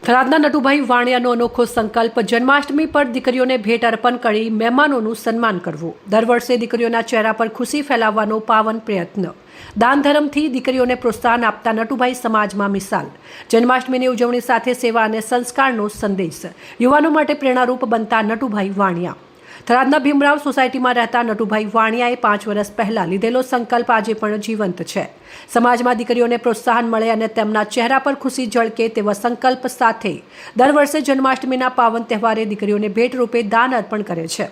થરાદના નટુભાઈ વાણિયાનો અનોખો સંકલ્પ જન્માષ્ટમી પર દીકરીઓને ભેટ અર્પણ કરી મહેમાનોનું સન્માન કરવું। દર વર્ષે દીકરીઓના ચહેરા પર ખુશી ફેલાવવાનો પાવન પ્રયત્ન। દાન ધર્મથી દીકરીઓને પ્રોત્સાહન આપતા નટુભાઈ સમાજમાં મિસાલ। જન્માષ્ટમીની ઉજવણી સાથે સેવા અને સંસ્કારનો સંદેશ। યુવાનો માટે પ્રેરણારૂપ બનતા નટુભાઈ વાણિયા। થરાદના ભીમરાવ સોસાયટીમાં રહેતા નટુભાઈ વાણિયાએ 5 વર્ષ પહેલા લીધેલો સંકલ્પ આજે પણ જીવંત છે। સમાજમાં દીકરીઓને પ્રોત્સાહન મળે અને તેમના ચહેરા પર ખુશી ઝળકે તેવા સંકલ્પ સાથે દર વર્ષે જન્માષ્ટમીના પાવન તહેવારે દીકરીઓને ભેટ રૂપે દાન અર્પણ કરે છે।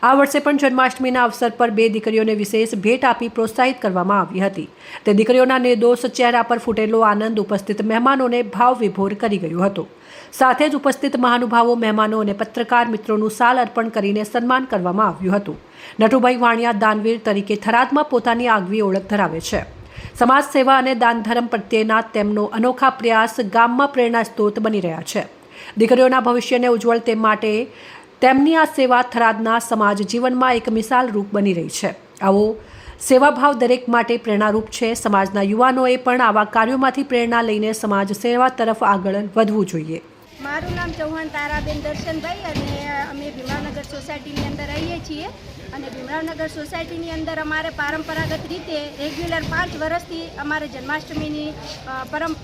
આ વર્ષે પણ જન્માષ્ટમીના અવસર પર 2 દીકરીઓને વિશેષ ભેટ આપી પ્રોત્સાહિત કરવામાં આવી હતી। તે દીકરીઓના નિર્દોષ ચહેરા પર ફૂટેલો આનંદ ઉપસ્થિત મહેમાનોને ભાવ વિભોર કરી ગયો હતો। સાથે જ ઉપસ્થિત મહાનુભાવો, મહેમાનો અને પત્રકાર મિત્રોનું સાલ અર્પણ કરીને સન્માન કરવામાં આવ્યું હતું। નટુભાઈ વાણિયા દાનવીર તરીકે થરાદમાં પોતાની આગવી ઓળખ ધરાવે છે। સમાજ સેવા અને દાન ધર્મ પ્રત્યેના તેમનો અનોખા પ્રયાસ ગામમાં પ્રેરણા સ્ત્રોત બની રહ્યા છે। દીકરીઓના ભવિષ્યને ઉજ્જવળ તે માટે તેમની આ સેવા થરાદના સમાજ જીવનમાં એક મિસાલ રૂપ બની રહી છે। આવો સેવાભાવ દરેક માટે પ્રેરણારૂપ છે। સમાજના યુવાનોએ પણ આવા કાર્યોમાંથી પ્રેરણા લઈને સમાજ સેવા તરફ આગળ વધવું જોઈએ। મારું નામ ચૌહાણ તારાબેન દર્શનભાઈ અને અમે ભીમરાવનગર સોસાયટીની અંદર રહીએ છીએ અને ભીમરાવનગર સોસાયટીની અંદર અમારે પરંપરાગત રીતે રેગ્યુલર 5 વર્ષથી અમારે જન્માષ્ટમીની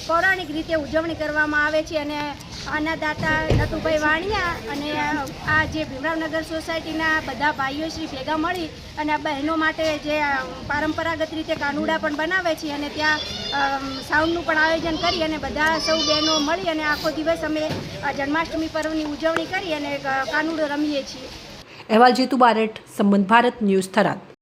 પૌરાણિક રીતે ઉજવણી કરવામાં આવે છે અને આના દાતા નટુભાઈ વાણિયા અને આ જે ભીમરાવનગર સોસાયટીના બધા ભાઈઓ શ્રી ભેગા મળી અને આ બહેનો માટે જે પરંપરાગત રીતે કાનુડા પણ બનાવે છે અને ત્યાં સાઉન્ડનું પણ આયોજન કરી અને બધા સૌ બહેનો મળી અને આખો દિવસ અમે જન્માષ્ટમી પર્વની ઉજવણી કરી અને કાનુડો રમીએ છીએ। અહેવાલ જીતુ બારટ, સંબંધ ભારત ન્યૂઝ, થરાદ।